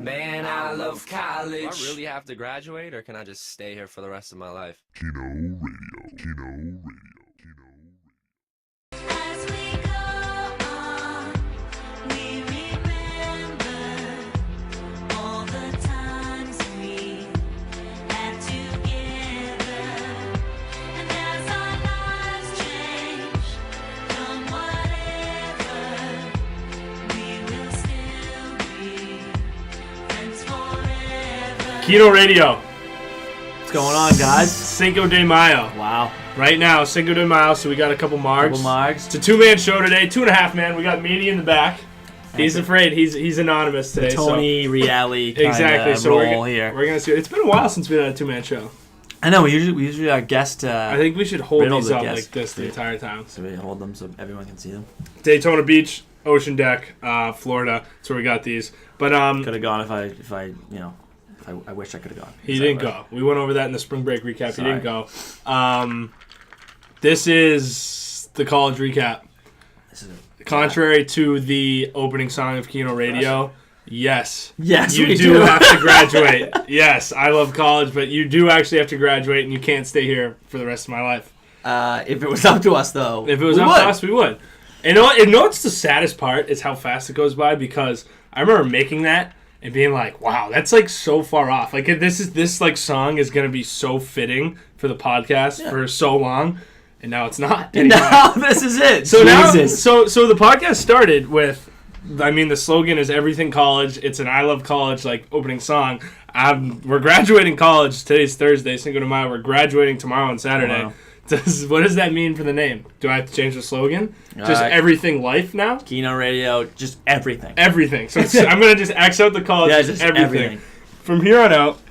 Man, I love college. Do I really have to graduate, or can I just stay here for the rest of my life? Keno Radio. Keno Radio. Keno Radio. As we go on, we remember all the times we had together. And as our lives change from whatever, we will still be friends forever. Keno Radio. What's going on, guys? Cinco de Mayo. Wow. Right now, Cinco de Mayo, so we got a couple margs. It's a two-man show today. 2.5 man. We got Meaty in the back. He's afraid. He's anonymous today. Tony Reale exactly. So role here. We're gonna see. It's been a while since we had a two-man show. I know. We usually our guest. I think we should hold riddle these the up guest. like this the entire time. So we hold them so everyone can see them. Daytona Beach, Ocean Deck, Florida. That's where we got these. But Could have gone if I I wish I could have gone. He didn't go. We went over that in the spring break recap. Sorry. He didn't go. This is the college recap. Contrary to the opening song of Keno Radio, yes, Yes, you we do have to graduate. Yes, I love college, but you do actually have to graduate, and you can't stay here for the rest of my life. If it was up to us, though, If it was up to us, we would. And you know what's the saddest part is how fast it goes by, because I remember making that and being like, wow, that's like so far off. Like this like song is gonna be so fitting for the podcast for so long, and now it's not. now this is it. So Jesus. now, so the podcast started with, I mean, the slogan is everything college. It's an I love college like opening song. We're graduating college. Today's Thursday, Cinco de Mayo. We're graduating tomorrow and Saturday. Wow. What does that mean for the name? Do I have to change the slogan? Just everything life now? Keno Radio, just everything. Everything. So I'm going to just X out the college. Yeah, just just everything. From here on out.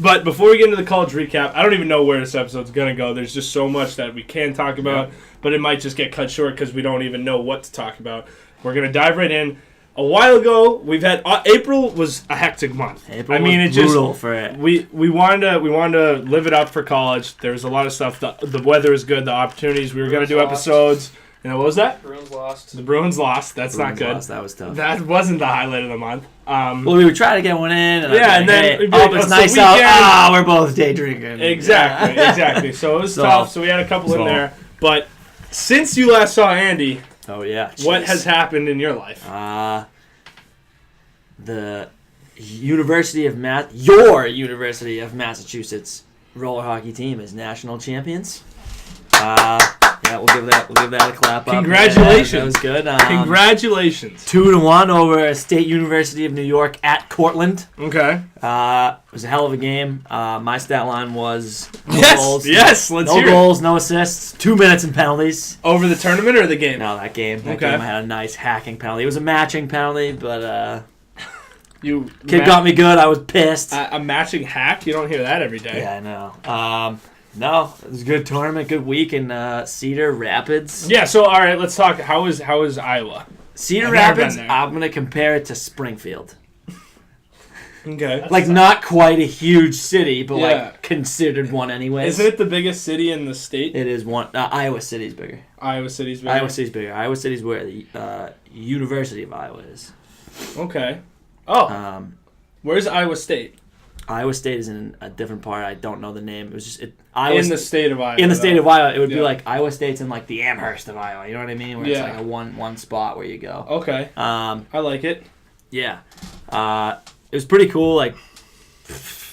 But before we get into the college recap, I don't even know where this episode's going to go. There's just so much that we can talk about, but it might just get cut short because we don't even know what to talk about. We're going to dive right in. A while ago, we've had April was a hectic month. April was brutal for it. We wanted to live it up for college. There was a lot of stuff. The weather is good. The opportunities. We were going to do episodes. And what was that? Bruins lost. The Bruins lost. That's not good. That was tough. That wasn't the highlight of the month. Well, we would try to get one in. And and then hey, it's nice out. We're both day drinking. Exactly. So it was tough. So we had a couple in there. But since you last saw Andy, oh yeah, what has happened in your life? The your University of Massachusetts roller hockey team is national champions. Yeah, we'll give that a clap. Congratulations. That was good. Congratulations. 2-1 over State University of New York at Cortland. Okay. It was a hell of a game. My stat line was no goals. Yes, let's hear it. No goals, no assists, 2 minutes and penalties. Over the tournament or the game? No, that game. That Okay. game I had a nice hacking penalty. It was a matching penalty, but Kid got me good. I was pissed. A matching hack? You don't hear that every day. Yeah, I know. No, it was a good tournament, good week in Cedar Rapids. Yeah, so all right, let's talk. How is Iowa? Cedar I've never Rapids, been there. I'm going to compare it to Springfield. Okay. Like, not quite a huge city, but, Yeah. like, considered one anyways. Isn't it the biggest city in the state? It is one. Iowa City's bigger. Iowa City's bigger? Iowa City's bigger. Iowa City's where the University of Iowa is. Okay. Oh. Where's Iowa State? Iowa State is in a different part. I don't know the name. It was just In the state of Iowa. In the state of Iowa, it would be Yeah. like Iowa State's in like the Amherst of Iowa. You know what I mean? Where it's Yeah. like a one spot where you go. Okay. I like it. Yeah. It was pretty cool. Like,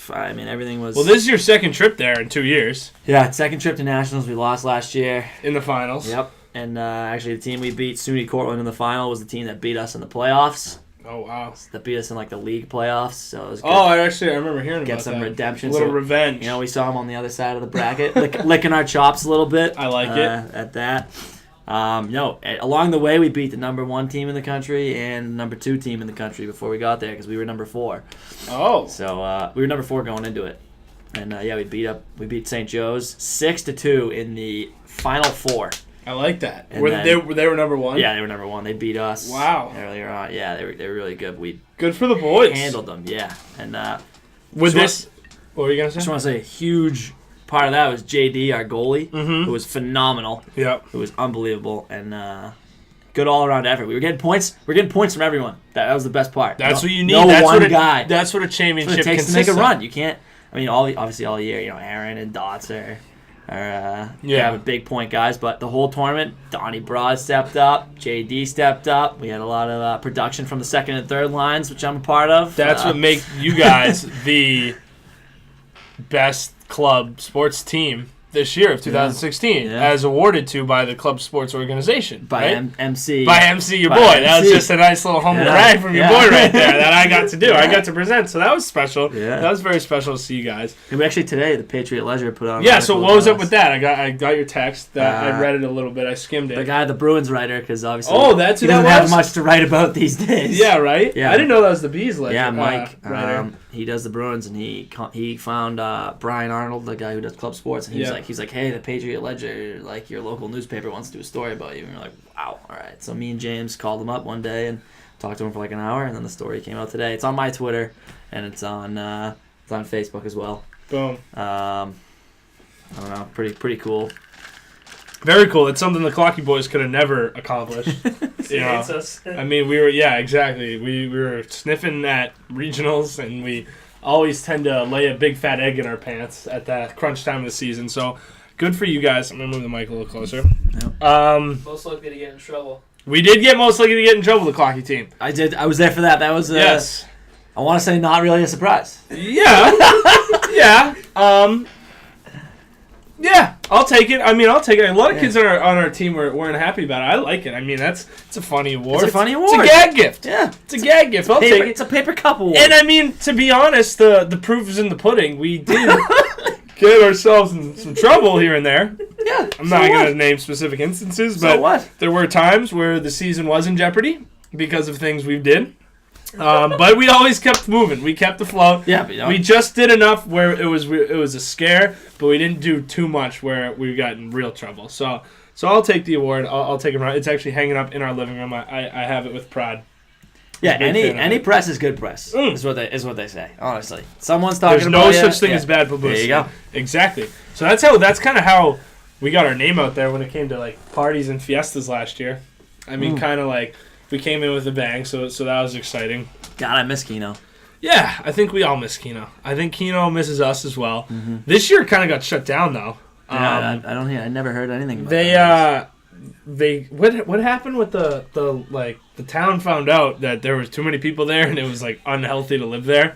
I mean, everything was. Well, this is your second trip there in 2 years. Yeah, second trip to nationals. We lost last year. In the finals. Yep. And actually, the team we beat, SUNY Cortland, in the final was the team that beat us in the playoffs. Oh, wow. That beat us in like the league playoffs. So it was good. Oh, I remember hearing about that. Get some redemption. A little So, revenge. You know, we saw him on the other side of the bracket, licking our chops a little bit. I like it. At that. Along the way, we beat the number 1 team in the country and number 2 team in the country before we got there because we were number 4. Oh. So we were number 4 going into it. And, we beat St. Joe's 6-2 in the Final Four. I like that. And They were number 1? Yeah, they were number 1. They beat us. Wow. Earlier on. Yeah, they were really good. We Good for the boys. handled them, yeah. And What were you going to I just say? want to say a huge part of that was JD, our goalie, Mm-hmm. who was phenomenal. Yep. It was unbelievable, and good all around effort. We were getting points. We're getting points from everyone. That was the best part. That's No- what you need. No That's one what guy. That's what a That's championship what it takes to consists make a of. run. You can't. I mean, obviously all year, Aaron and Dots are having big point guys, but the whole tournament, Donnie Broad stepped up, JD stepped up. We had a lot of production from the second and third lines, which I'm a part of. That's what makes you guys the best club sports team this year of 2016, Yeah. as awarded to by the club sports organization. by right? MC. By MC, your By boy. MC. That was just a nice little humble Yeah. brag from your Yeah. boy right there that I got to do. I Yeah. got to present, so that was special. Yeah. That was very special to see you guys. And we actually today, the Patriot Ledger put out. an Yeah, so article what was about up with us. that? I got your text. That I Uh, read it a little bit. I skimmed The it. guy, the Bruins writer, because obviously Oh, that's who he doesn't that have was? much to write about these days. Yeah, right? Yeah. I didn't know that was the Bees legend. Yeah, Mike. Writer. He does the Bruins, and he found Brian Arnold, the guy who does club sports, and Yeah. he's like, hey, the Patriot Ledger, like your local newspaper wants to do a story about you, and we're like, wow, all right. So me and James called him up one day and talked to him for like an hour, and then the story came out today. It's on my Twitter, and it's on Facebook as well. Boom. I don't know, pretty cool. Very cool. It's something the Clocky boys could have never accomplished. He you know? hates us. I mean, exactly. We were sniffing at regionals, and we always tend to lay a big fat egg in our pants at that crunch time of the season. So, good for you guys. I'm gonna move the mic a little closer. Most likely to get in trouble. We did get most likely to get in trouble. The Clocky team. I was there for that. That was Yes. I want to say not really a surprise. Yeah. Yeah. Yeah, I'll take it. I mean, I'll take it. A lot of kids on our team weren't happy about it. I like it. I mean, it's a funny award. It's a funny It's award. a gag gift. Yeah, It's a gag gift. I'll take it. it's a paper cup award. And I mean, to be honest, the proof is in the pudding. We did get ourselves in some trouble here and there. yeah, I'm not going to name specific instances, So but what? there were times where the season was in jeopardy because of things we did. But we always kept moving. We kept afloat. Yeah, but, We just did enough where it was a scare, but we didn't do too much where we got in real trouble. So I'll take the award. I'll take it. It's actually hanging up in our living room. I have it with pride. yeah. big fan of Any it. press is good press. Mm. Is what they say. Honestly, someone's talking There's about no you. such thing Yeah. as bad publicity. There you go. Exactly. So that's kind of how we got our name out there when it came to like parties and fiestas last year. I mean, kind of like we came in with a bang. So that was exciting. God, I miss Keno. Yeah, I think we all miss Keno. I think Keno misses us as well. Mm-hmm. This year kind of got shut down though. Yeah, I don't hear. I never heard anything. About They that. what happened with the town found out that there was too many people there and it was like unhealthy to live there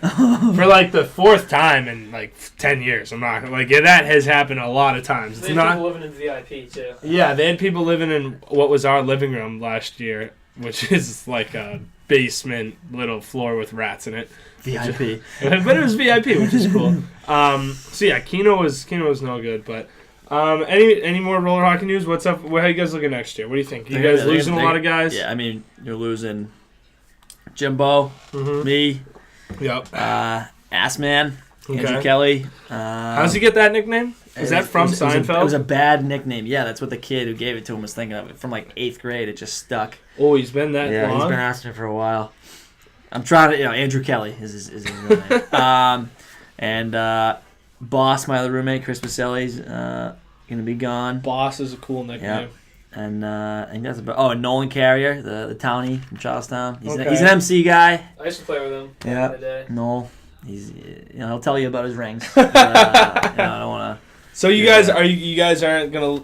for like the fourth time in like 10 years. I'm not like that has happened a lot of times. It's They have not. people living in VIP too. Yeah, they had people living in what was our living room last year, which is like a basement little floor with rats in it. VIP. But it was VIP, which is cool. So yeah, Keno was no good. But any more roller hockey news? What's up? How you guys looking next year? What do you think? You guys losing a lot of guys? Yeah, I mean you're losing Jimbo, Mhm. me, Yep. Assman, Andrew Okay. Kelly. How's he get that nickname? Is that from Seinfeld? It was a bad nickname. Yeah, that's what the kid who gave it to him was thinking of. From like 8th grade, it just stuck. Oh, he's been that Yeah, long. he's been asking for a while. I'm trying to, Andrew Kelly is his real name. And Boss, my other roommate, Chris Baselli's gonna be gone. Boss is a cool nickname. And that's about. Oh, and Nolan Carrier, the townie from Charlestown. He's Okay. he's an MC guy. I used to play with him back Yeah. in the day. Noel, he's he'll tell you about his rings. I don't want to. So you Yeah. guys you guys aren't gonna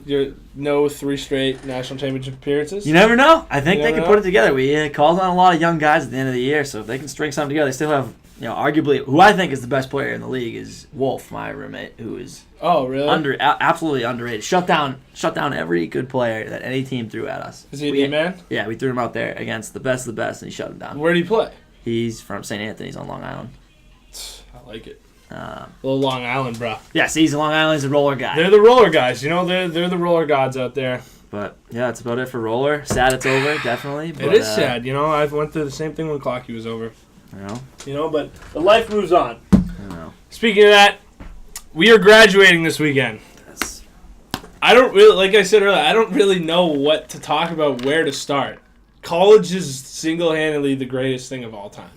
no 3 straight national championship appearances? You never know. I think You they never can know. put it together. We called on a lot of young guys at the end of the year, so if they can string something together, they still have, arguably, who I think is the best player in the league is Wolf, my roommate, who is Oh, really? absolutely underrated. Shut down every good player that any team threw at us. Is he a D-man? Yeah, we threw him out there against the best of the best, and he shut him down. Where do you play? He's from St. Anthony's on Long Island. I like it. Uh, Little Long Island, bro. yeah, see, he's a Long Island. He's a roller guy. They're the roller guys. They're the roller gods out there. But yeah, that's about it for roller. Sad it's over, definitely. But, It is sad. I went through the same thing when Clocky was over. But the life moves on. Speaking of that, we are graduating this weekend. That's, I don't really, like I said earlier, I don't really know what to talk about, where to start. College is single-handedly the greatest thing of all time.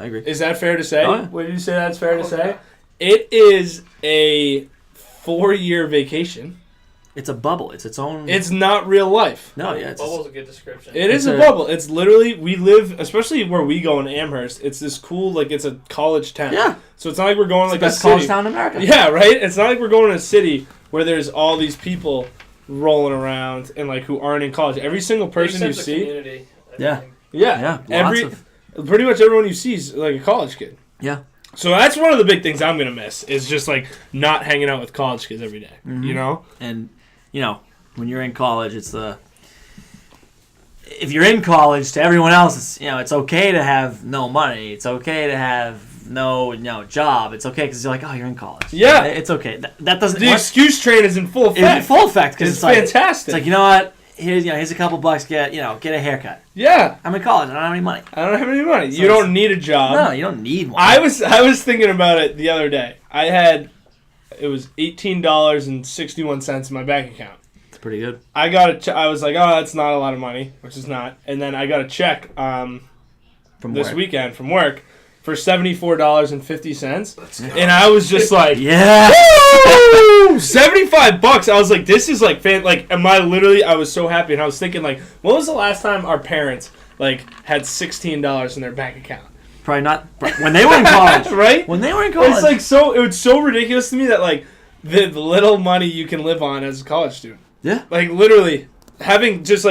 I agree. Is that fair to say? Oh, yeah. Would you say that's fair to Oh, say? yeah. It is a 4-year vacation. it's a bubble. It's its own. It's not real life. no, yeah. It's Bubble's a good description. It is a bubble. It's literally, we live, especially where we go in Amherst, it's this cool, like, it's a college town. Yeah. So it's not like we're going it's like the a best college city. town in America. Yeah, right? It's not like we're going to a city where there's all these people rolling around and, like, who aren't in college. Every single Big person you sense of see. community, I Yeah. think. Yeah. Yeah. Lots of. Pretty much everyone you see is, like, a college kid. Yeah. So that's one of the big things I'm going to miss is just, like, not hanging out with college kids every day. Mm-hmm. You know? And when you're in college, it's the. If you're in college, to everyone else, it's it's okay to have no money. It's okay to have no job. It's okay because you're like, oh, you're in college. Yeah. It's okay. That doesn't. The excuse train is in full It's effect. in full effect because It's like, fantastic. It's like, you know what? Here's a couple bucks. Get a haircut. Yeah. I'm in college. I don't have any money. I don't have any money. So You don't need a job. No, you don't need one. I was thinking about it the other day. It was $18.61 in my bank account. It's pretty good. I got I was like, oh, that's not a lot of money, which is not. And then I got a check From this work. weekend from work for $74.50, and I was just like, Yeah. woo! $75. I was like, this is like I was so happy, and I was thinking like, when was the last time our parents like had $16 in their bank account? Probably not when they were in college. Right? When they were in college. It's like it was so ridiculous to me that like the little money you can live on as a college student. Yeah. Like literally having less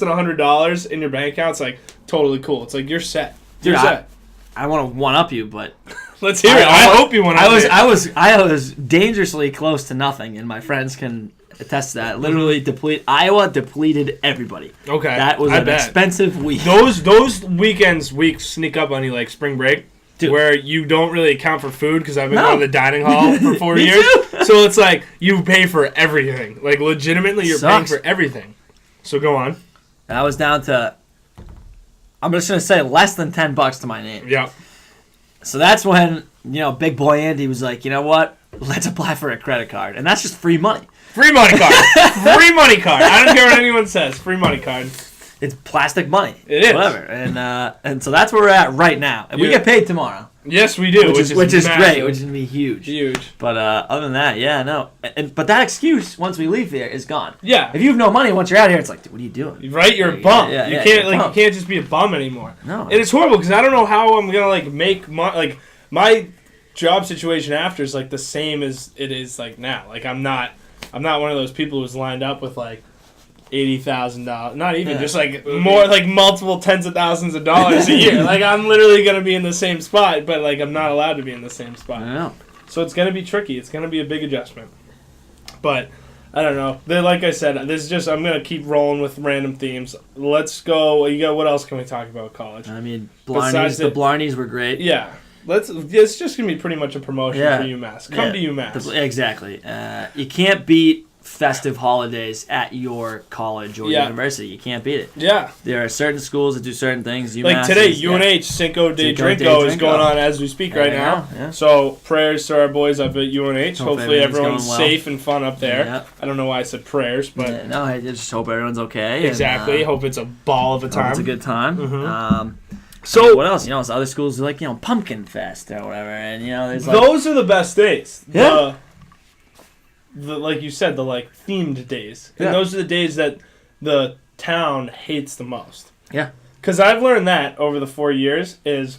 than $100 in your bank account's like totally cool. It's like you're set. Dude, You're set. I want to one up you, but Let's hear it. I hope you want to. I was dangerously close to nothing, and my friends can attest to that. Literally Iowa depleted everybody. Okay. That was I an bet. expensive week. Those weeks sneak up on you like spring break. Dude. Where you don't really account for food because I've been No. going to the dining hall for 4 Me years. too. So it's like you pay for everything. Like legitimately, you're Sucks. paying for everything. So go on. And I was down to, I'm just going to say less than $10 to my name. Yeah. So that's when, big boy Andy was like, you know what? Let's apply for a credit card. And that's just free money. Free money card. Free money card. I don't care what anyone says. Free money card. It's plastic money. It is. Whatever. And so that's where we're at right now. And we Yeah. get paid tomorrow. Yes, we do. Which is massive. great. Which is going to be huge. Huge. But other than that, yeah, no. But that excuse, once we leave here, is gone. Yeah. If you have no money, once you're out here, it's like, dude, what are you doing? Right, you're a bum. Yeah, you yeah, can't you're a bum. you can't just be a bum anymore. No. And it's horrible because I don't know how I'm gonna like make my job situation after is like the same as it is like now. Like I'm not one of those people who's lined up with like $80,000. Not even Yeah. just like more like multiple tens of thousands of dollars a year. Like I'm literally gonna be in the same spot, but like I'm not allowed to be in the same spot. I don't know. So it's gonna be tricky. It's gonna be a big adjustment. But I don't know. Like I said, this is just I'm gonna keep rolling with random themes. Let's go. What else can we talk about college? I mean, Besides the Blarneys were great. Yeah. It's just gonna be pretty much a promotion Yeah. for UMass. Come to UMass. Exactly. You can't beat festive holidays at your college or Yeah. university. You can't beat it. Yeah. There are certain schools that do certain things. UMass Like today, is, UNH Cinco de Cinco de Drinko is Drinko. going on as we speak There right you now. go, yeah. So prayers to our boys up at UNH. Hope Hopefully everything's everyone's going well. safe and fun up there. Yeah. I don't know why I said prayers, but Yeah, no, I just hope everyone's okay. exactly. And, Hope it's a ball of a hope time. it's a good time. Mhm. So So what else? Other schools do like Pumpkin Fest or whatever, and there's like those are the best days. Yeah. The like you said, the like themed days. And Yeah. those are the days that the town hates the most. Yeah. Because I've learned that over the 4 years is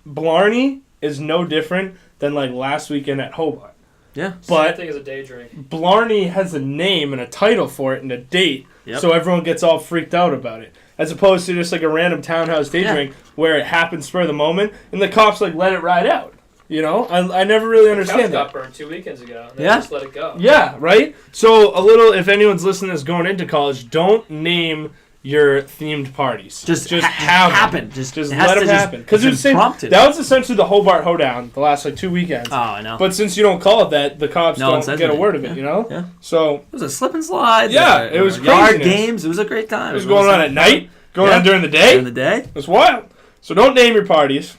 Blarney is no different than like last weekend at Hobart. yeah. Same But thing as a day drink. Blarney has a name and a title for it and a date, Yep. so everyone gets all freaked out about it. As opposed to just like a random townhouse day Yeah. drink where it happens spur of the moment and the cops like let it ride out. I never really understand Couch that. got burned 2 weekends ago. And they Yeah. just let it go. Yeah, right? So if anyone's listening that's going into college, don't name your themed parties. Just have them. happen. Just Just it has let to them just- happen. Because it's impromptu. that was essentially the Hobart Hoedown the last like 2 weekends. Oh, I know. But since you don't call it that, the cops No one don't says get a anything. word of it, Yeah. So It was a slip and slide. Yeah, There it was were yard craziness. games. It was a great time. it was going on at night, going on during the day. During the day. It's wild. So don't name your parties.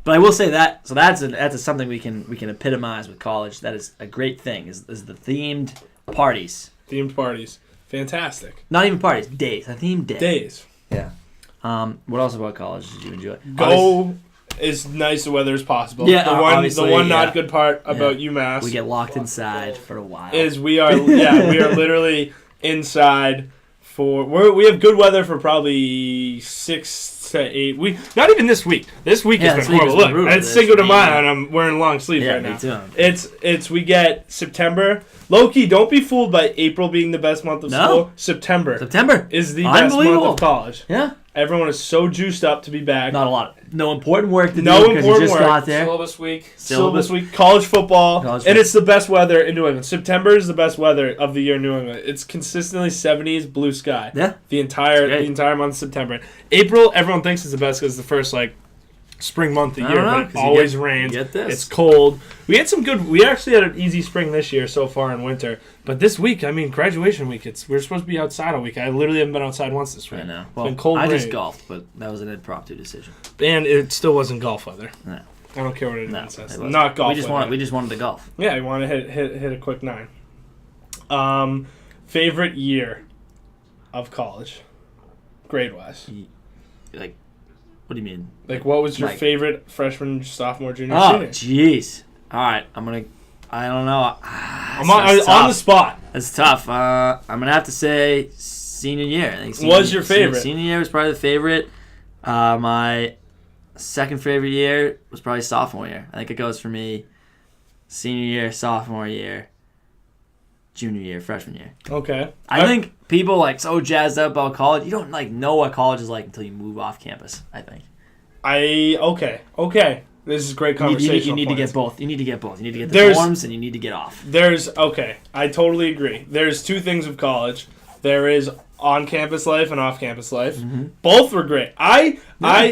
But I will say that. So that's something we can epitomize with college. That is a great thing. Is the themed parties. Themed parties. Fantastic. Not even parties. Days. A themed day. Days. Yeah. What else about college did you enjoy? Go as nice a weather as possible. Yeah, the obviously, one yeah. not good part about Yeah. UMass We get locked inside for a while. is we are literally inside we have good weather for probably 6 to 8 weeks. Not even this week. This week Yeah, has this been week has horrible. been Look, brutal. it's Cinco de This Mayo week- and I'm wearing long sleeves Yeah, right me now. too. It's we get September. Low-key, don't be fooled by April being the best month of No. school. September September is the best month Unbelievable. of college. Yeah, Everyone is so juiced up to be back. not a lot. No important work to No do because you important just work. got there. Syllabus week. Syllabus week, college football, College and foot- it's the best weather in New England. September is the best weather of the year in New England. It's consistently 70s, blue sky. Yeah. The entire Great. month of September. April, everyone thinks is the best because it's the first spring month of the I year, don't know, but it 'cause you always get- rains. you get this. It's cold. We had some good. We actually had an easy spring this year so far in winter, but this week, I mean, graduation week. We're supposed to be outside all week. I literally haven't been outside once this week. I know. It's Well, been cold. I just rain. golfed, but that was an impromptu decision. And it still wasn't golf weather. No. I don't care what it No, is. it It's wasn't. not golf. We just weather. wanted to golf. Yeah, you want to hit a quick 9. Favorite year of college, grade wise. Like, what do you mean? Like, what was your Like- favorite freshman, sophomore, junior, Oh, senior? jeez. All right, I don't know. I'm on the spot. It's tough. I'm gonna have to say senior year. I think Was your favorite? Senior year was probably the favorite. My second favorite year was probably sophomore year. I think it goes for me. Senior year, sophomore year, junior year, freshman year. Okay. I think people so jazzed up about college. You don't know what college is like until you move off campus. I think Okay. This is great you conversation. need to get both. You need to get both. You need to get the There's- dorms and you need to get off. I totally agree. There's two things of college. There is on-campus life and off-campus life. Mm-hmm. Both were great. I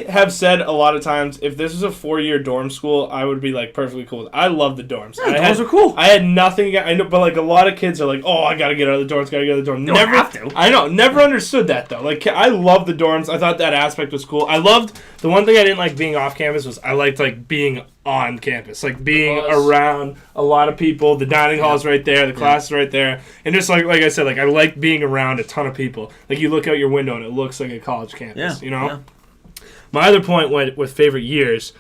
have said a lot of times, if this was a 4-year dorm school, I would be perfectly cool with it. I love the dorms. Dorms are cool. I had nothing. I know, but a lot of kids are oh, I gotta get out of the dorms. Gotta get out of the dorms. You don't have to. I know. Never understood that though. I love the dorms. I thought that aspect was cool. I loved the one thing I didn't like being off campus was I liked being on campus, being Buzz. around a lot of people. The dining hall's right there. The class is right there. And just like I said, I like being around a ton of people. You look out your window and it looks like a college campus. Yeah. You know. Yeah. My other point with favorite years,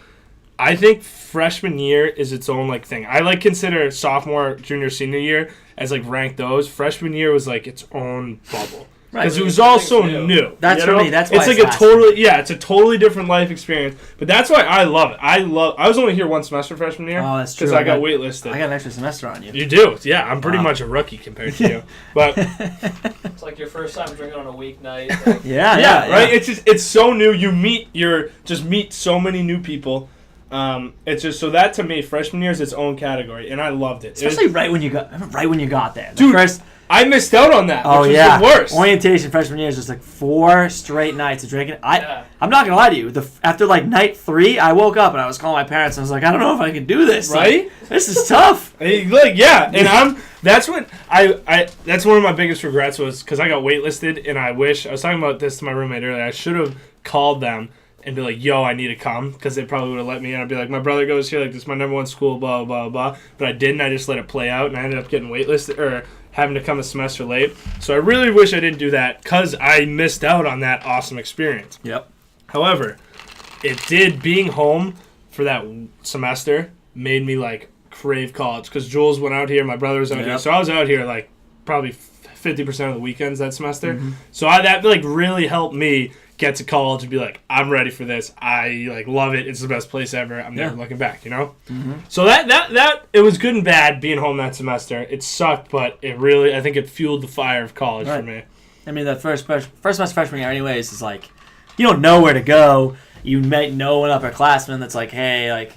I think freshman year is its own thing. I consider sophomore, junior, senior year as rank those. Freshman year was its own bubble. Right. Because it was all so New. new. That's you for know? me, that's why it's it's a fascinating. it's a totally different life experience. But that's why I love it. I was only here one semester freshman year. Oh, that's true. Because I got waitlisted. I got an extra semester on you. You do, yeah. I'm pretty Wow. much a rookie compared to you. But It's like your first time drinking on a weeknight. Yeah, right. It's so new. You meet so many new people. It's just so that to me, freshman year is its own category, and I loved it. Especially right when you got there. The Dude, first, I missed out on that. oh which yeah, was the worst. orientation freshman year is just 4 straight nights of drinking. Yeah. I'm not gonna lie to you. After night 3, I woke up and I was calling my parents. And I was like, I don't know if I can do this. Right? This is tough. Hey, yeah, and that's what that's one of my biggest regrets was because I got waitlisted, and I was talking about this to my roommate earlier. I should have called them and be like, yo, I need to come, because they probably would have let me in. I'd be like, my brother goes here, this is my number one school, blah, blah, blah. But I didn't. I just let it play out, and I ended up getting waitlisted, or having to come a semester late. So I really wish I didn't do that, because I missed out on that awesome experience. Yep. However, being home for that semester made me, crave college, because Jules went out here, my brother was out here, Yep. so I was out here, probably 50% of the weekends that semester. So that, really helped me get to college and be I'm ready for this. I love it. It's the best place ever. I'm never looking back, you know? So that it was good and bad being home that semester. It sucked, but it really, I think it fueled the fire of college for Right. me. I mean, that first semester freshman year, anyways, is you don't know where to go. You might know an upperclassman that's hey,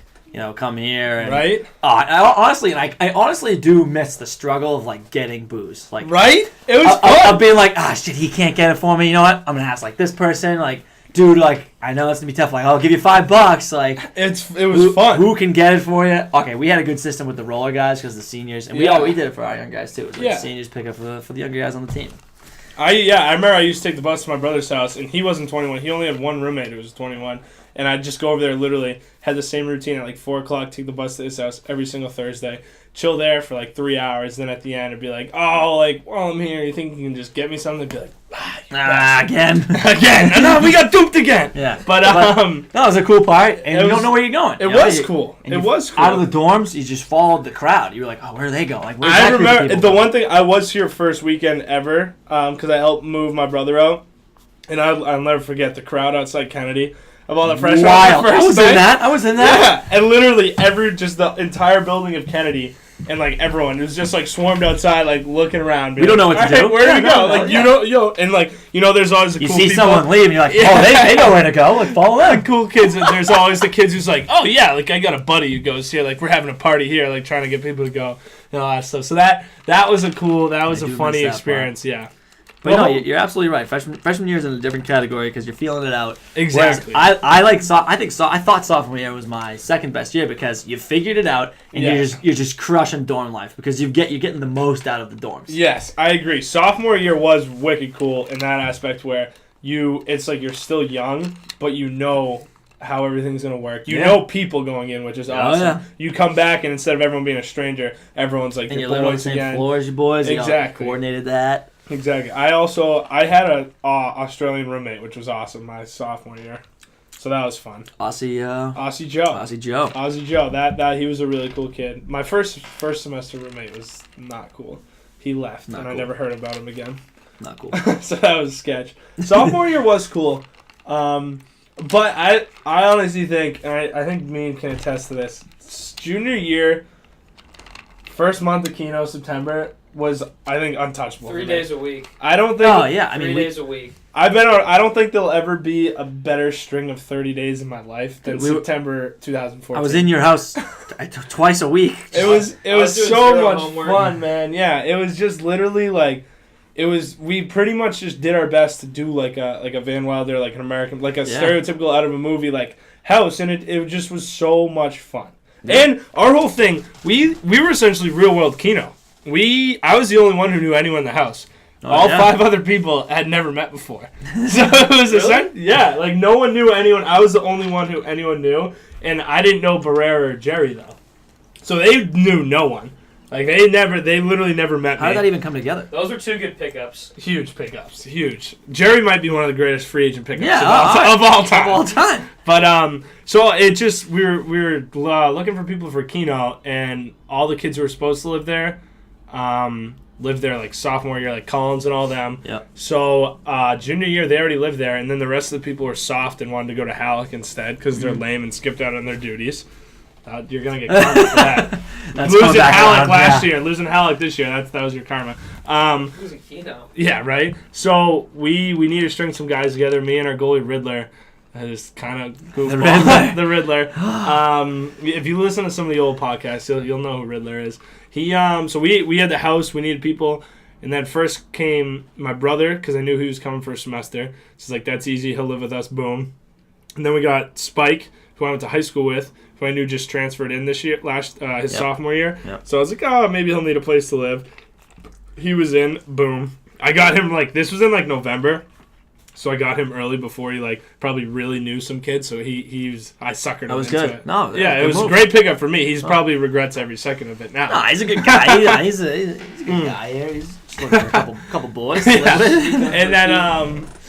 come here. And, Right? I honestly do miss the struggle of getting booze. Right? It was Of fun. being shit, he can't get it for me. You know what? I'm gonna ask this person. Dude, I know it's gonna be tough. I'll give you $5. It was fun. Who can get it for you? Okay, we had a good system with the roller guys because the seniors, and we did it for our young guys too. It was Yeah. seniors pick up for the younger guys on the team. I remember I used to take the bus to my brother's house, and he wasn't 21. He only had one roommate who was 21, and I'd just go over there. Literally had the same routine at 4 o'clock. Take the bus to his house every single Thursday. Chill there for 3 hours. Then at the end, it'd be while I'm here, you think you can just get me something? I'd be Again. Again. No, we got duped again. Yeah. But that was a cool part, and you don't know where you're going. It was cool. And It you- was cool. Out of the dorms, you just followed the crowd. You were like, oh, where are they going? Like, where's I that group of remember people the going? one thing. I was here first weekend ever because I helped move my brother out, and I'll never forget the crowd outside Kennedy of all the freshmen. Wild. on the I first was night. in that. I was in that. Yeah, and literally just the entire building of Kennedy. And like everyone was just like swarmed outside, like looking around. We don't know what to do. Where do we Yeah, go? no, Like yeah. and like there's always the You cool see people. someone leave, and you're like, Yeah. oh, they know where to go. Like, follow them. The cool kids. And there's always the kids who's like, oh yeah, like I got a buddy who goes here. Like we're having a party here, like trying to get people to go, and all that stuff. So that was a do funny miss that experience. Yeah. But no, you're absolutely right. Freshman year is in a different category because you're feeling it out. Exactly. Whereas I thought sophomore year was my second best year because you figured it out and Yeah. you're just crushing dorm life because you're getting the most out of the dorms. Yes, I agree. Sophomore year was wicked cool in that aspect where it's like you're still young, but you know how everything's gonna work. You Yeah. know people going in, which is awesome. yeah. You come back and instead of everyone being a stranger, everyone's like And your you live on the boys same again. floor as your boys. You all Exactly. coordinated that. Exactly. I had a Australian roommate, which was awesome my sophomore year, so that was fun. Aussie Joe. Joe. Joe. That he was a really cool kid. My first semester roommate was not cool. He left, Not and I cool. never heard about him again. Not cool. So that was sketch. Sophomore year was cool, but I honestly think, and I think me can attest to this. Junior year, first month of Keno, September, was I think untouchable. 3 for me. days a week. I don't think. Oh yeah, I 3 mean, days a week. I've been on. I don't think there'll ever be a better string of 30 days in my life than We were- September 2014. I was in your house twice a week. It was I was doing so zero much homework. fun, man. Yeah, it was just literally like, we pretty much just did our best to do like a Van Wilder, like an American, like a Yeah. stereotypical out of a movie like house, and it just was so much fun. And our whole thing, we were essentially real world Keno. I was the only one who knew anyone in the house. Oh, All yeah. 5 other people had never met before. So it was yeah, like no one knew anyone. I was the only one who anyone knew, and I didn't know Barrera or Jerry though. So they knew no one. Like they literally never met How me. did that even come together? Those were 2 good pickups. Huge pickups, huge. Jerry might be one of the greatest free agent pickups Yeah, of all time. Of all time. But so it just we were looking for people for Keno, and all the kids who were supposed to live there, lived there like sophomore year, like Collins and all them. Yep. So junior year they already lived there, and then the rest of the people were soft and wanted to go to Halleck instead because they're lame and skipped out on their duties. You're gonna get karma for that. That's Losing coming back Halleck around, last yeah. year, losing Halleck this year. That was your karma. Losing Keno. Yeah, right. So we need to string some guys together. Me and our goalie Riddler, is kind of goofball. The Riddler. If you listen to some of the old podcasts, you'll know who Riddler is. He so we had the house. We needed people, and then first came my brother because I knew he was coming for a semester. So he's like, that's easy. He'll live with us. Boom. And then we got Spike, who I went to high school with, who I knew just transferred in this year, his sophomore year. Yep. So I was like, oh, maybe he'll need a place to live. He was in. Boom. I got him this was in November. So I got him early before he probably really knew some kids. So he was I suckered him That was into good. it. No, Yeah, it good was move. a great pickup for me. He's probably regrets every second of it now. No, he's a good guy. He's a good guy here. He's just looking for a couple boys. to Yeah. live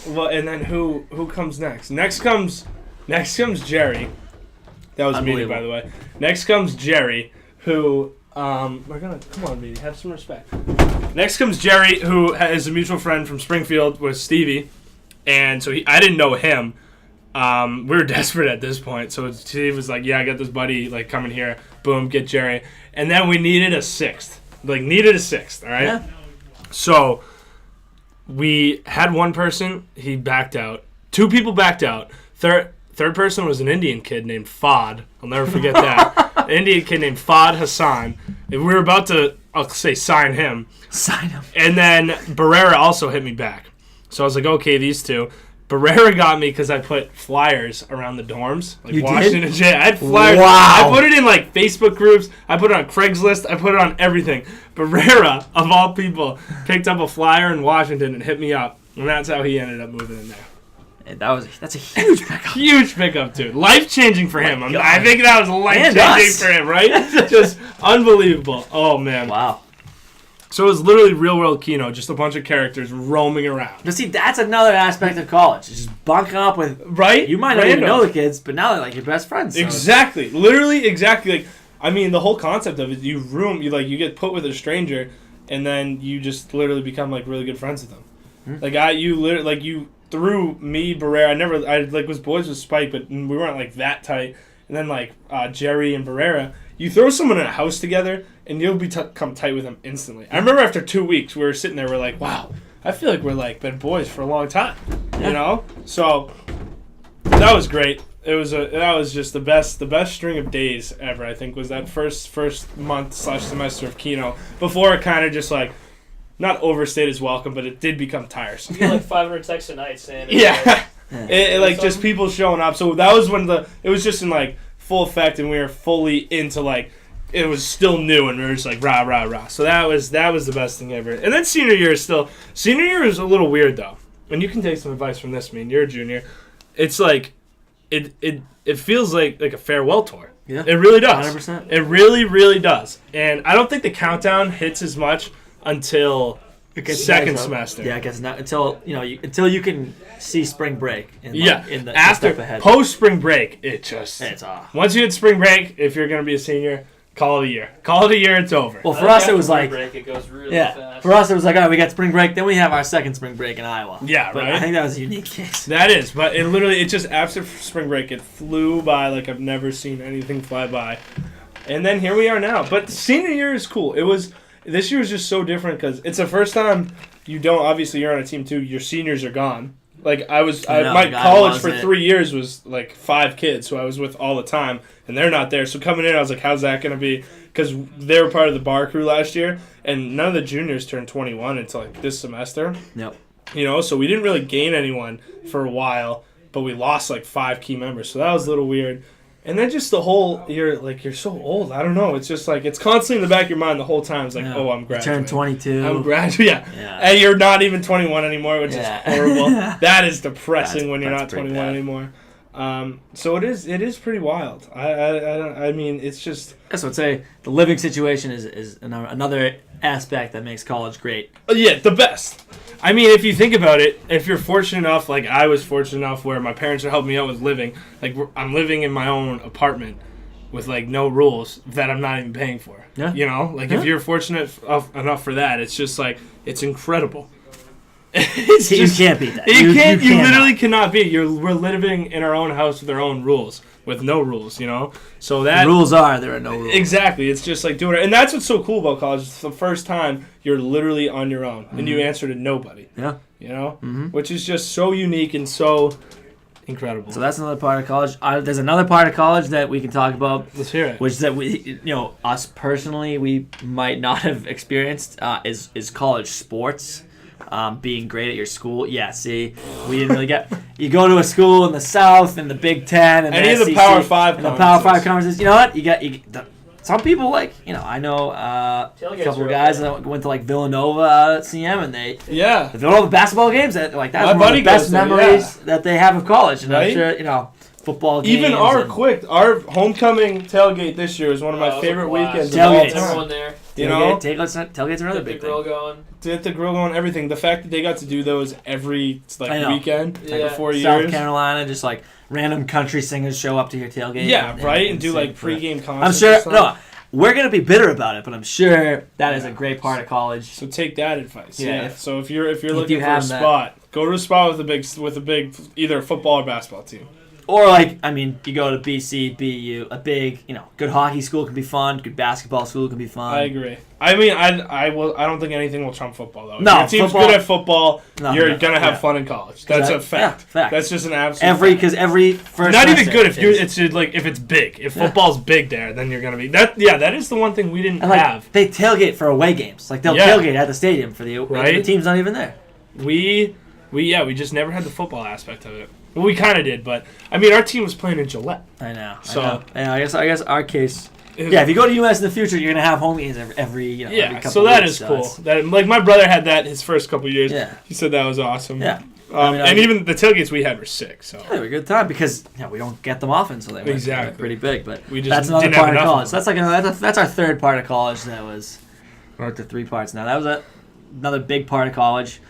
with. And then who comes next? Next comes Jerry. That was Meaty, by the way. Next comes Jerry, who we're gonna come on, Meaty, have some respect. Next comes Jerry, who is a mutual friend from Springfield with Stevie, and so I didn't know him. We were desperate at this point, so Steve was like, "Yeah, I got this buddy coming here. Boom, get Jerry." And then we needed a sixth, all right. Yeah. So we had one person, he backed out. 2 people backed out. Third person was an Indian kid named Fad. I'll never forget that. An Indian kid named Fad Hassan. We were about to, sign him. Sign him. And then Barrera also hit me back. So I was like, okay, these 2. Barrera got me because I put flyers around the dorms. You Washington did? J. I had flyers. Wow. I put it in Facebook groups. I put it on Craigslist. I put it on everything. Barrera, of all people, picked up a flyer in Washington and hit me up. And that's how he ended up moving in there. And that's a huge pickup. Huge pickup, dude. Life-changing for him. God. I think that was And life-changing us. for him, right? Just unbelievable. Oh, man. Wow. So it was literally real world Keno, just a bunch of characters roaming around. But see, that's another aspect of college. It's just bunking up with Right? You might not even Random. know the kids, but now they're like your best friends. So Exactly. Literally exactly. Like, I mean, the whole concept of it, you get put with a stranger, and then you just literally become like really good friends with them. You threw me, Barrera. I was boys with Spike, but we weren't like that tight. And then like Jerry and Barrera, you throw someone in a house together, and you'll become tight with them instantly. I remember after 2 weeks, we were sitting there, we're like, wow, I feel like we're like been boys for a long time, you know. So that was great. That was just the best string of days ever. I think was that first month / semester of Keno before it kind of just like not overstayed its welcome, but it did become tiresome. You get like 500 texts a night saying Yeah, it like just people showing up. So that was when it was just in like full effect, and we were fully into like it was still new, and we were just like rah rah rah. So that was the best thing ever. And then senior year is a little weird though, and you can take some advice from this. I mean, you're a junior. It's like it feels like a farewell tour. Yeah, it really does. 100%. It really does. And I don't think the countdown hits as much until second semester. Yeah, I guess not until you can see spring break. In the after step ahead. post spring break, it's off. once you hit spring break, if you're gonna be a senior, call it a year. It's over. Well, for us it was spring like break, it goes really yeah. fast. For us it was like all right, we got spring break, then we have our second spring break in Iowa. Yeah, but right. I think that was a unique case. That is, but it just after spring break, it flew by like I've never seen anything fly by, and then here we are now. But senior year is cool. This year was just so different because it's the first time obviously you're on a team too. Your seniors are gone. Like my college for 3 years was like 5 kids who I was with all the time, and they're not there. So coming in, I was like, how's that gonna be? Because they were part of the bar crew last year, and none of the juniors turned 21 until like this semester. Yep. So we didn't really gain anyone for a while, but we lost like 5 key members. So that was a little weird. And then just the whole, you're so old. I don't know. It's just like, it's constantly in the back of your mind the whole time. It's like, oh, I'm graduating. Turn 22. I'm graduating. Yeah. And you're not even 21 anymore, which is horrible. That is depressing when you're not 21 anymore. So it is pretty wild. I mean, it's just. That's what I'd say. The living situation is another aspect that makes college great. Yeah, the best. I mean, if you think about it, if you're fortunate enough, like I was fortunate enough where my parents are helping me out with living, like I'm living in my own apartment with like no rules that I'm not even paying for. Yeah. If you're fortunate enough for that, it's just like, it's incredible. You can't beat that. You literally cannot beat. We're living in our own house with our own rules, with no rules, So that the rules there are no rules. Exactly. It's just like doing it, and that's what's so cool about college. It's the first time you're literally on your own, and you answer to nobody. Yeah. Which is just so unique and so incredible. So that's another part of college. There's another part of college that we can talk about. Let's hear it. Which that we, us personally, we might not have experienced is college sports. Being great at your school. Yeah, see, we didn't really get. You go to a school in the South, in the Big Ten, and any of the SEC, Power 5 and the Power 5 conferences. You know what? Some people I know a couple of guys that went to like Villanova at CM, and the Villanova basketball games that's one of the best memories that they have of college. And I'm sure football games. Even our homecoming tailgate this year is one of my favorite weekends. Tailgates. Everyone there. Tailgates are another big Get the grill thing. going. Get the grill going, everything. The fact that they got to do those every weekend for 4 years. South Carolina, just like random country singers show up to your tailgate. Yeah, and do like pregame concerts. I'm sure. We're gonna be bitter about it, but I'm sure that is a great part of college. So take that advice. Yeah. So if you're looking for a spot, go to a spot with a big either football or basketball team. Or you go to BC, BU, a big, good hockey school can be fun. Good basketball school can be fun. I agree. I mean, I don't think anything will trump football though. No, if your team's good at football, you're gonna have fun in college. That's a fact. Yeah, fact. That's just an absolute. Because every first. Not even good if it's big. If football's big there, then you're gonna be that. Yeah, that is the one thing we didn't have. They tailgate for away games. Like they'll tailgate at the stadium for the team's not even there. We just never had the football aspect of it. Well, we kind of did, but I mean, our team was playing in Gillette. I know. So I guess our case. Yeah, if you go to UMass in the future, you're gonna have home games every couple so that weeks, is cool. That my brother had that his first couple of years. Yeah, he said that was awesome. Yeah, and even the tailgates we had were sick. So they were a good time because we don't get them often, so they were pretty big. But we just that's another didn't part have of college. Of That's our third part of college that was Wrote to 3 parts. Now, that was another big part of college.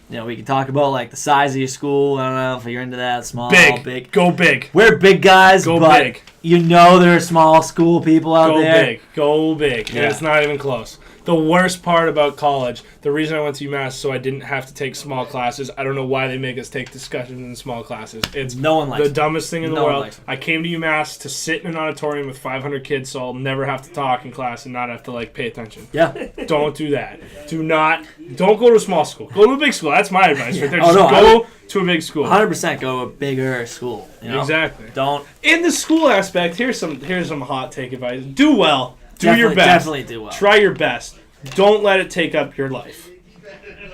We can talk about, like, the size of your school. I don't know if you're into that. Small, big. Go big. We're big guys, Go but big. there are small school people out Go there. big. Go big. Yeah. And it's not even close. The worst part about college, the reason I went to UMass so I didn't have to take small classes. I don't know why they make us take discussions in small classes. It's No one likes the it. dumbest thing in the No one world. likes it. I came to UMass to sit in an auditorium with 500 kids so I'll never have to talk in class and not have to, like, pay attention. Yeah. Don't do that. Don't go to a small school. Go to a big school. That's my advice right there. Oh, Just no, go to a big school. 100% go to a bigger school. You know? Exactly. Don't. In the school aspect, here's some hot take advice. Do well. Do your best. Definitely do well. Try your best. Don't let it take up your life.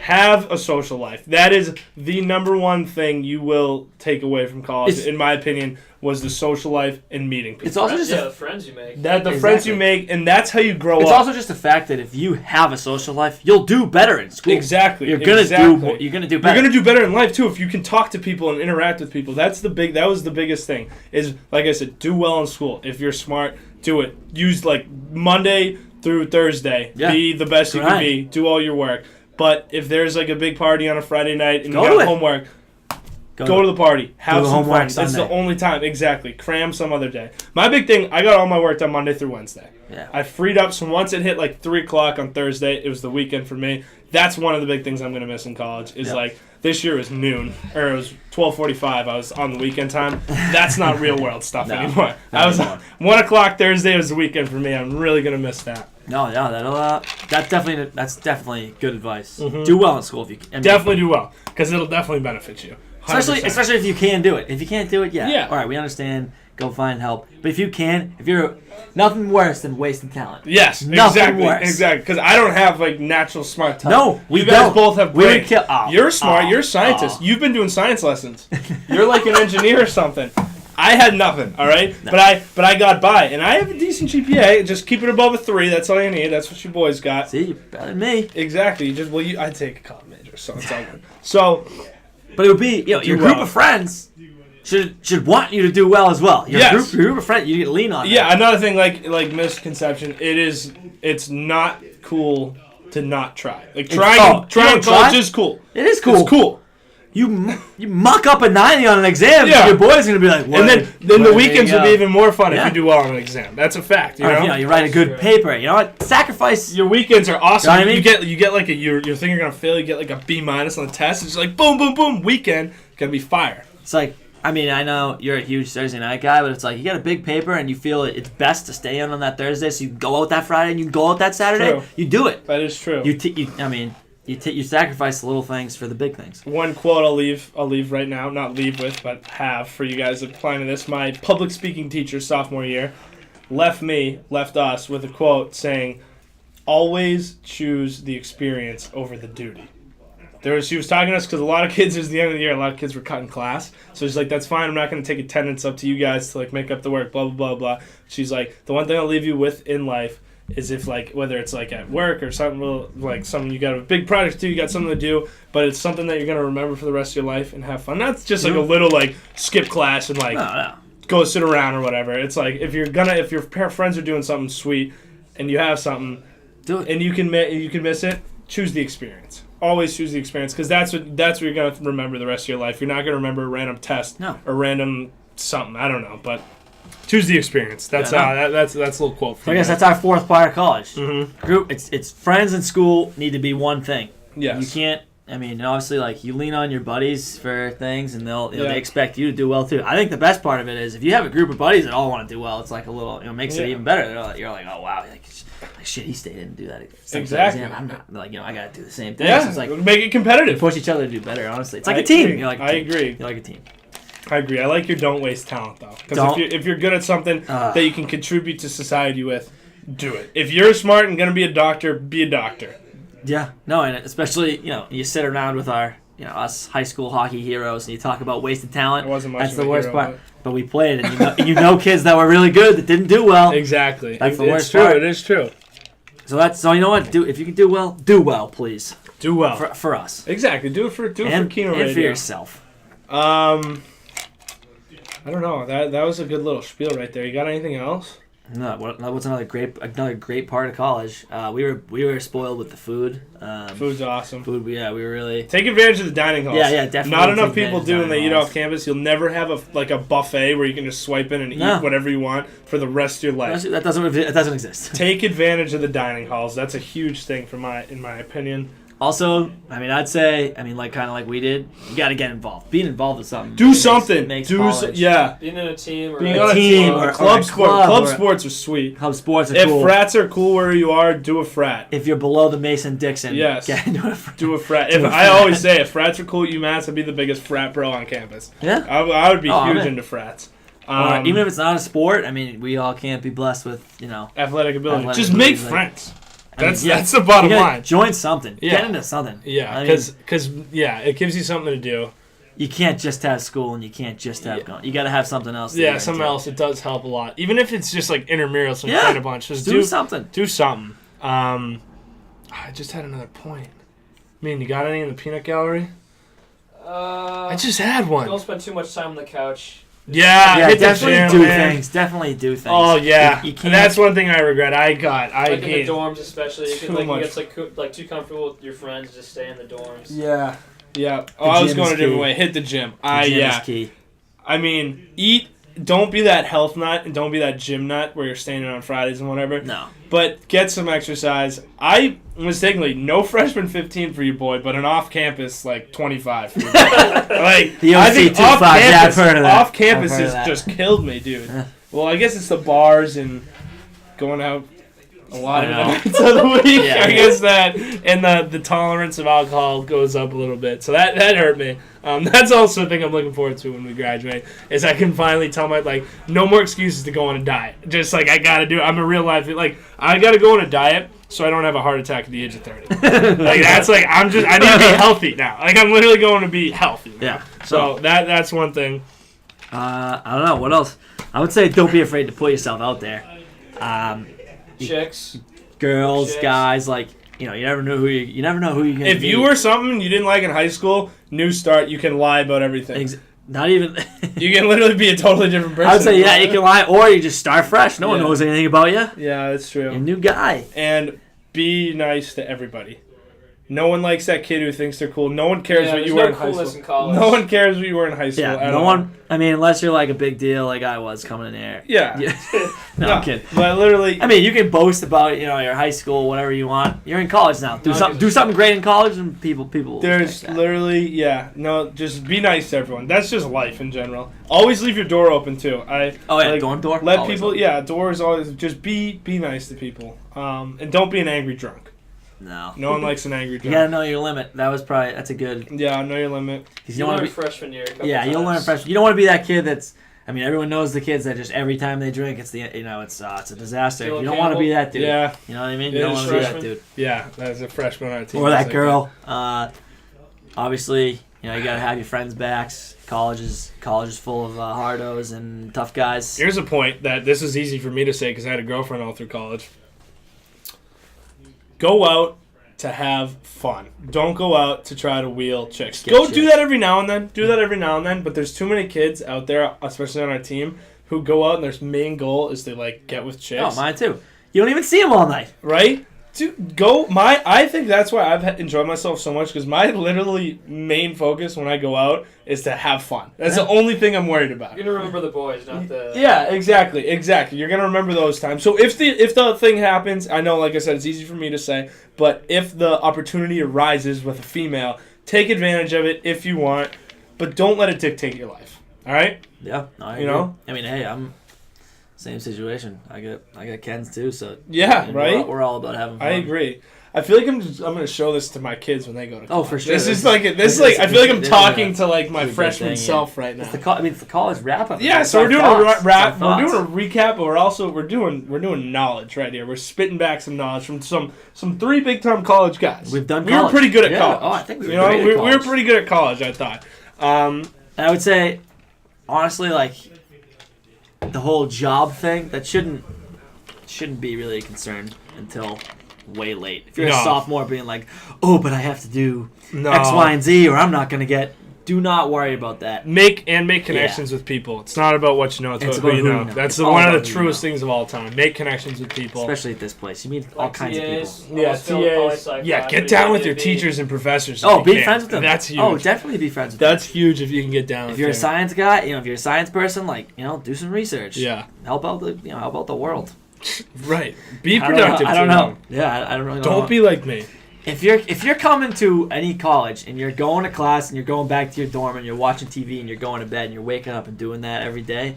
Have a social life. That is the number one thing you will take away from college, in my opinion, was the social life and meeting people. It's also just the friends you make. friends you make, and that's how you grow It's up. also just the fact that if you have a social life, you'll do better in school. Exactly. You're gonna do more. You're gonna do better. You're gonna do better in life too if you can talk to people and interact with people. That was the biggest thing. Is, like I said, do well in school. If you're smart, do it. Use, like, Monday through Thursday. Yeah. Be the best you can Right. be. Do all your work. But if there's, like, a big party on a Friday night and Go you to got it. homework, go to the party. Have the some homework fun. That's the Sunday. only time. Exactly. Cram some other day. My big thing, I got all my work done Monday through Wednesday. Yeah. I freed up, so once it hit like 3 o'clock on Thursday, it was the weekend for me. That's one of the big things I'm going to miss in college is, Yep. like, this year was noon, or it was 12:45. I was on the weekend time. That's not real world stuff No, anymore. not I was anymore. 1 o'clock Thursday was the weekend for me. I'm really going to miss that. No, yeah, that's definitely good advice. Do well in school if you can. Definitely do well, because it'll definitely benefit you. 100%. Especially if you can do it. If you can't do it, Yeah. all right, we understand. Go find help. But if you're nothing worse than wasting talent. Yes, Nothing worse. exactly. Because I don't have, like, natural smart talent. No, we you guys don't. both have We would brains. kill- You're smart. You're a scientist. You've been doing science lessons. You're like an engineer or something. I had nothing. All right, No. but I got by, and I have a decent GPA. Just keep it above a 3. That's all you need. That's what your boys got. See, you're better than me. Exactly. I take a college major, so it's all good. So But it would be, your Do group well. of friends should want you to do well as well. Your Yes. group of friends, you need to lean on. yeah, another thing, like misconception. It's not cool to not try. Like trying you in don't college try? is cool. It is cool. It's cool. You muck up a 90 on an exam, Yeah. your boy's gonna be like, And then "Where- the where weekends you will be go?" even more fun Yeah. if you do well on an exam. That's a fact. You Or if, know? you write a good paper. You know what? Sacrifice. Your weekends are awesome. You know what I mean? You get like you think you're gonna fail. You get like a B- on the test. It's like boom, boom, boom. Weekend gonna be fire. It's like, I mean, I know you're a huge Thursday night guy, but it's like you get a big paper and you feel it's best to stay in on that Thursday, so you go out that Friday and you go out that Saturday. True. You do it. That is true. You sacrifice the little things for the big things. One quote I'll leave right now, not leave with, but have for you guys applying to this. My public speaking teacher sophomore year left us with a quote saying, "Always choose the experience over the duty." She was talking to us because a lot of kids, it was the end of the year, a lot of kids were cutting class. So she's like, that's fine, I'm not going to take attendance up to you guys to, like, make up the work, blah, blah, blah, blah. She's like, the one thing I'll leave you with in life is if, like, whether it's, like, at work or something, like, something you got a big project to do, you got something to do, but it's something that you're going to remember for the rest of your life and have fun. That's just, like, a little, like, skip class and, like, No. go sit around or whatever. It's like, if your friends are doing something sweet and you have something Do it. and you can miss it, choose the experience. Always choose the experience, because that's what you're gonna remember the rest of your life. You're not gonna remember a random test or random something. I don't know, but choose the experience. That's that's a little quote. So I guess that's our fourth part of college. Mm-hmm. Group. It's friends and school need to be one thing. Yes. You can't. I mean, obviously, like, you lean on your buddies for things, and Yeah. they expect you to do well too. I think the best part of it is if you have a group of buddies that all want to do well, it's like a little, makes it even better. You're like, oh wow, like shit, he stayed in and do that. Exactly. I'm not like, I gotta do the same thing. Yeah, So it's like make it competitive. push each other to do better. Honestly, it's like I a team. agree. You're like a I team. agree. You're like a team. I agree. I like your don't waste talent though, because Don't- if you're good at something that you can contribute to society with, do it. If you're smart and gonna be a doctor, be a doctor. Yeah, no, and especially you sit around with our us high school hockey heroes, and you talk about wasted talent. I wasn't much That's of the a worst hero, part. But we played it, and you know kids that were really good that didn't do well. Exactly. That's the It's worst true. part. It is true. So you know what? If you can do well, please. Do well. For us. Exactly. Do it for Keno And Radio. for yourself. I don't know. That was a good little spiel right there. You got anything else? No, what's another great part of college? We were spoiled with the food. Food's awesome. Food, we were really Take advantage of the dining halls. Yeah, definitely. Not enough take people advantage do of when they dining eat halls. off campus. You'll never have a buffet where you can just swipe in and No. eat whatever you want for the rest of your life. That doesn't exist. Take advantage of the dining halls. That's a huge thing in my opinion. Also, I'd say, kind of like we did, you got to get involved. Being involved with something. Do something. Makes Do college. Yeah. Being in a team or Being a on a team team or or club a sport. club Club or- sports are sweet. Club sports are If cool. frats are cool where you are, do a frat. If you're below the Mason-Dixon, Yes. get into a frat. Do a frat. Do If a I frat. always say, if frats are cool at UMass, I'd be the biggest frat bro on campus. Yeah. I would be Oh, I'm huge in. into frats. Or even if it's not a sport, we all can't be blessed with, Athletic ability. Athletic Just ability, make like- friends. I mean, That's the bottom you gotta line. join something. Yeah. Get into something. Yeah, I mean, because it gives you something to do. you can't just have school and you can't just have going. You got to have something else. to Yeah, get something into. else. It does help a lot, even if it's just like intramurals and Yeah. playing a bunch. Just Do something. Do something. I just had another point. You got any in the peanut gallery? I just had one. Don't spend too much time on the couch. Yeah, Yeah, hit the definitely gym, do man. things. Definitely do things. Oh yeah, You can't. that's one thing I regret. I Like in the hate. dorms, especially, you too can like much. you get like too comfortable with your friends, just stay in the dorms. Yeah, yeah. Oh, I was gym going is a different key. way. Hit the gym. The gym Yeah. is key. Eat. Don't be that health nut and don't be that gym nut where you're staying in on Fridays and whatever. No. But get some exercise. I mistakenly no freshman 15 for you, boy, but an off-campus like 25 for you. Like The I OC think 25, yeah, I've off-campus, heard of that. off-campus I've heard has of that. just killed me, dude. Yeah. Well, I guess it's the bars and going out a lot I of know. nights of the week. Yeah. I guess that and the tolerance of alcohol goes up a little bit, so that hurt me. That's also a thing I'm looking forward to when we graduate, is I can finally tell no more excuses to go on a diet. Just I gotta do it. I'm a real life, I gotta go on a diet so I don't have a heart attack at the age of 30. I need to be healthy now. I'm literally going to be healthy. Yeah. So that's one thing. I don't know what else. I would say don't be afraid to put yourself out there. Chicks. Girls, Chicks. guys, you never know who you're gonna If meet. you were something you didn't like in high school, new start, you can lie about everything. not even. You can literally be a totally different person. I would say you can lie, or you just start fresh. No one Yeah. knows anything about you. Yeah, that's You're a true. new guy. And be nice to everybody. No one likes that kid who thinks they're cool. No one cares Yeah, what there's you were no in high coolness school. in college. No one cares what you were in high school. Yeah, at no all. one. Unless you're like a big deal, like I was coming in there. Yeah. No, I'm kidding. But literally, You can boast about your high school, whatever you want. You're in college now. Do No, something. Do something great in college, and people. Will there's respect that. literally, just be nice to everyone. That's just life in general. Always leave your door open too. Dorm door. Let Always people, open. doors always, just be nice to people. And don't be an angry drunk. No. No one likes an angry You drunk. gotta know your limit. That's a good. Yeah, know your limit. Because You you want learned to be. freshman year. A couple Yeah, you'll learn times. freshman. You don't want to be that kid that's. Everyone knows the kids that just every time they drink, it's it's a disaster. Dylan You don't want to be Campbell? that dude. Yeah, You know what I mean? Yeah, You don't want to be that freshman. dude. yeah, that's a freshman on our team. Or that That's like girl. Obviously, you gotta have your friends' backs. College is full of hardos and tough guys. Here's a point that this is easy for me to say because I had a girlfriend all through college. Go out to have fun. Don't go out to try to wheel chicks. Get Go chicks. do that every now and then. Do that every now and then. But there's too many kids out there, especially on our team, who go out and their main goal is to get with chicks. Oh, mine too. You don't even see them all night. Right? I think that's why I've enjoyed myself so much because my literally main focus when I go out is to have fun. That's the only thing I'm worried about. You're gonna remember the boys, not the. Yeah, exactly. You're gonna remember those times. So if the thing happens, I know, like I said, it's easy for me to say, but if the opportunity arises with a female, take advantage of it if you want, but don't let it dictate your life. All right? Yeah, no, I You agree. know? Hey, I'm same situation. I got Ken's too, so Yeah, right. We're all about having fun. I agree. I feel like I'm gonna show this to my kids when they go to college. Oh, for sure. This is This like is- I feel like I'm this is talking a- to my this is a good freshman thing, yeah. self right now. It's the college wrap up. Yeah, It's so our we're doing thoughts. a wrap. It's our We're doing a thoughts. recap, but we're doing knowledge right here. We're spitting back some knowledge from some three big time college guys. We've done. We were college. pretty good at Yeah. college. Oh, I think we were. You know, great at we were college. pretty good at college. I thought. I would say, honestly, the whole job thing that shouldn't be really a concern until way late. If you're No. a sophomore, being like, oh, but I have to do No. X, Y, and Z, or I'm not gonna get Do not worry about that. Make connections with people. It's not about what you know. It's about who you know. That's It's all one of the about who you truest know. things of all time. Make connections with people. Especially at this place. You meet all kinds of people. Yeah, Almost feel poli TAs. sci Yeah, class, get but down you with need your to be- teachers and professors. if Oh, you be can. friends with them. That's huge. Oh, definitely be friends with them. That's huge if you can get down. If with you're a them. science guy, if you're a science person, do some research. Yeah, Help out the world. right. Be I don't know- productive. I don't too. know. Yeah, I don't really know. Don't be like me. If you're coming to any college and you're going to class and you're going back to your dorm and you're watching TV and you're going to bed and you're waking up and doing that every day,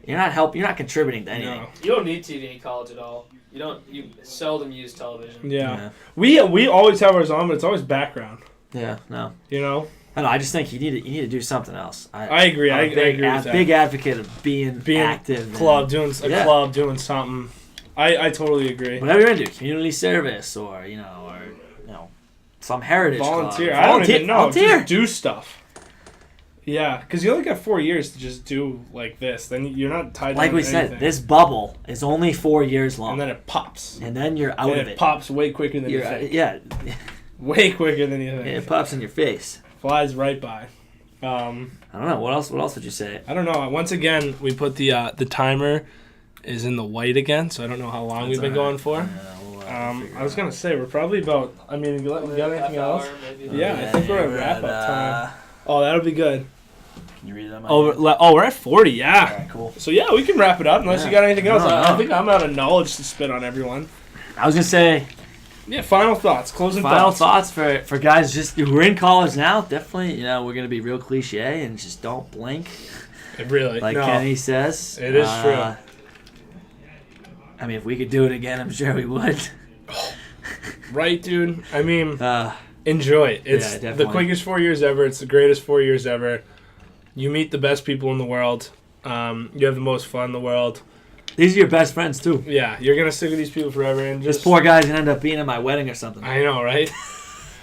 you're not contributing to anything. No. You don't need TV in college at all. You seldom use television. Yeah. We always have ours on, but it's always background. Yeah, no. You know. I don't know. I just think you need to do something else. I agree. I'm I a big, agree with that. big advocate of being active. and club, doing a Yeah. club, doing something. I totally agree. whatever you're into, community service or some heritage Volunteer. club. I don't even know. Volunteer. Just do stuff. Yeah, because you only got 4 years to just do like this. Then you're not tied. Like down we to said, anything. this bubble is only 4 years long, and then it pops. and then you're out And of it it. pops way quicker than you think. Yeah, Way quicker than you think. it pops in your face. Flies right by. I don't know. What else would you say? I don't know. Once again, we put the timer is in the white again, so I don't know how long we've been going for. I was gonna say we're probably about. I mean, you got anything else? Yeah, I think we're at wrap up time. Oh, that'll be good. Can you read it on my We're at 40. Yeah. Alright, cool. So yeah, we can wrap it up unless you got anything else. No, I no. think I'm out of knowledge to spit on everyone. I was gonna say Yeah. Final thoughts. Closing final thoughts. thoughts for guys just who are in college now. Definitely, we're gonna be real cliche and just don't blink, Really. like no. Kenny says. It is true. I mean, if we could do it again, I'm sure we would. Right, dude. I mean, Uh, enjoy it. It's Yeah, the definitely. quickest 4 years ever. It's the greatest 4 years ever. You meet the best people in the world. You have the most fun in the world. these are your best friends too. Yeah, you're gonna stick with these people forever. And This just poor guy's gonna end up being at my wedding or something. I know, right?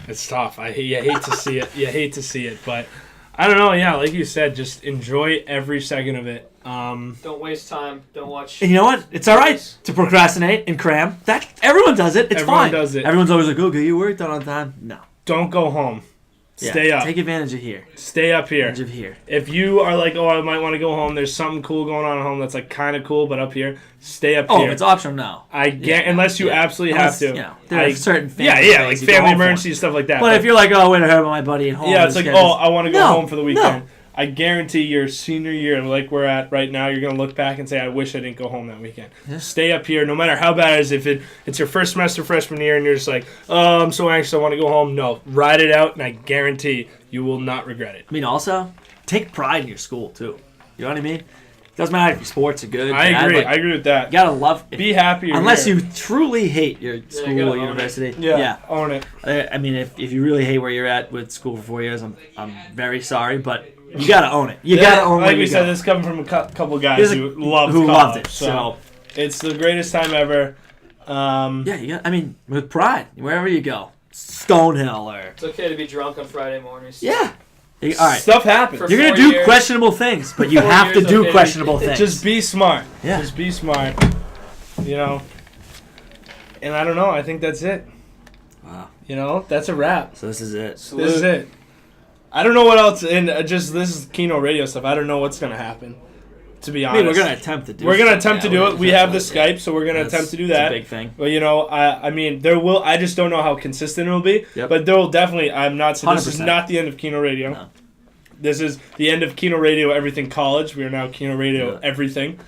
It's tough. You hate to see it. You hate to see it, but I don't know. Yeah, like you said, just enjoy every second of it. Don't waste time. Don't watch. And you know what? It's all right to procrastinate and cram. That everyone does it. It's Everyone fine. does it. Everyone's always like, "Oh, get your work done on time." No. Don't go home. Yeah, Stay up. Take advantage of here. Stay up here. Advantage of here. If you are like, oh, I might want to go home. There's something cool going on at home that's like kind of cool, but up here, stay up Oh, here. it's optional now. I get unless you absolutely Unless, have to. there are certain family yeah, like things you go family home for. emergencies, stuff like that. But if you're like, "Oh, wait, I heard about my buddy at home," yeah, it's like, oh, I want to go No, home for the weekend. no. I guarantee your senior year, like we're at right now, you're gonna look back and say, "I wish I didn't go home that weekend." Yeah. Stay up here, no matter how bad it is. If it's your first semester freshman year and you're just like, "Oh, I'm so anxious, I want to go home." No, ride it out, and I guarantee you will not regret it. I mean, also take pride in your school too. You know what I mean? Doesn't matter if your sports are good. I bad, agree. like, I agree with that. You gotta love. Be happy. You're Unless here. you truly hate your school gotta or own it. university. yeah, own it. I mean, if you really hate where you're at with school for 4 years, I'm very sorry, but you gotta own it. You gotta own like where we you said, go. this coming from a couple guys Here's a- who loved who college, loved it. So it's the greatest time ever. yeah, you got. I mean, with pride, wherever you go, Stonehill or It's okay to be drunk on Friday mornings. yeah. All right, Stuff happens. For you're gonna 4 do years. questionable things, but you 4 have to years, do okay. questionable things. Just be smart. Yeah. Just be smart. You know. And I don't know. I think that's it. Wow. You know, that's a wrap. So this is it. This is it. I don't know what else. And just this is Keno radio stuff. I don't know what's gonna happen. To be I honest, mean, we're gonna attempt to do. We're gonna stuff. attempt to Yeah, do we're it. We gonna have the attempt to- Skype, so we're gonna That's- attempt to do it's that. a big thing. Well, you know, I mean, there will. I just don't know how consistent it'll be. Yep. But there will definitely. I'm not. So this is 100%. not the end of Keno Radio. No. This is the end of Keno Radio Everything College. We are now Keno Radio Yeah. Everything.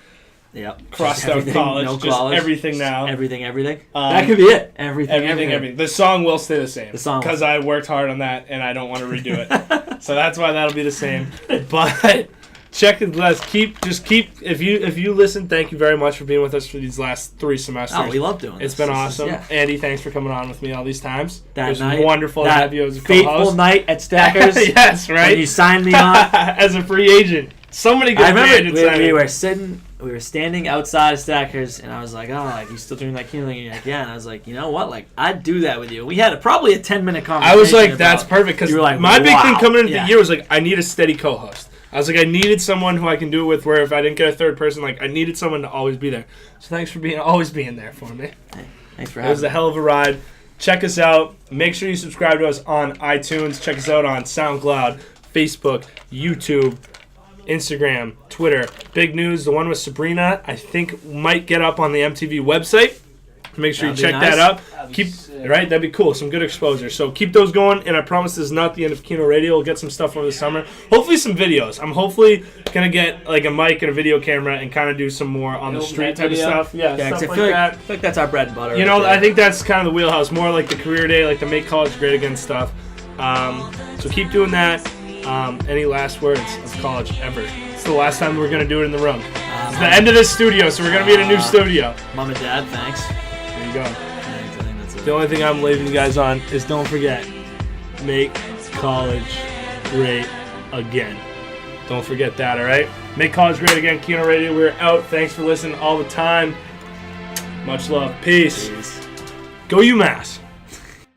Yep. Crossed Just out everything, college. no Just college. everything now. Everything. Um, That could be it. Everything. The song will stay the same. The song will because I worked hard on that and I don't want to redo it. So that's why that'll be the same. But check it. Let's keep. If you listen, thank you very much for being with us for these last 3 semesters. Oh, we love doing this. It's been This is- awesome. yeah. Andy, thanks for coming on with me all these times. That it was night, wonderful to that have you as a fateful co-host. night at Stackers. Yes, When right. you signed me on. As a free agent. Somebody good I free remember agent we signing. we were standing outside of Stackers, and I was like, "Oh, like you still doing that Keno thing?" And you're like, "Yeah." And I was like, "You know what? Like I'd do that with you." We had probably a 10-minute conversation. I was like, that's about- perfect, because you were like, my big thing wow, coming into yeah. the year was like, I need a steady co-host. I was like, I needed someone who I can do it with, where if I didn't get a third person, like I needed someone to always be there. So thanks for always being there for me. Thanks for It was having a me. hell of a ride. Check us out. Make sure you subscribe to us on iTunes. Check us out on SoundCloud. Facebook, YouTube, Instagram, Twitter. Big news, the one with Sabrina, I think might get up on the MTV website. Make sure you check that out. Right, that'd be cool. Some good exposure. So keep those going, and I promise this is not the end of Keno Radio. We'll get some stuff over the summer. Hopefully some videos. I'm hopefully gonna get like a mic and a video camera and kind of do some more on the street type of stuff. Yeah, Yeah, 'cause stuff I like feel that. like, I feel like that's our bread and butter. You right know, there. I think that's kind of the wheelhouse. More like the career day, like the Make College Great Again stuff. So keep doing that. Any last words of college ever? It's the last time we're gonna do it in the room. It's the end of this studio, so we're gonna be in a new studio. Mom and Dad, thanks. There you go. Thanks, I think that's it. The only thing I'm leaving you guys on is don't forget, make college great again. Don't forget that, all right? Make college great again. Keno Radio, we're out. Thanks for listening all the time. Much love. Peace. Go UMass.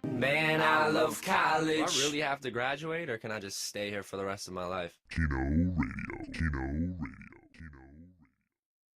Man, I love college. Do I really have to graduate, or can I just stay here for the rest of my life? Keno Radio. Keno Radio.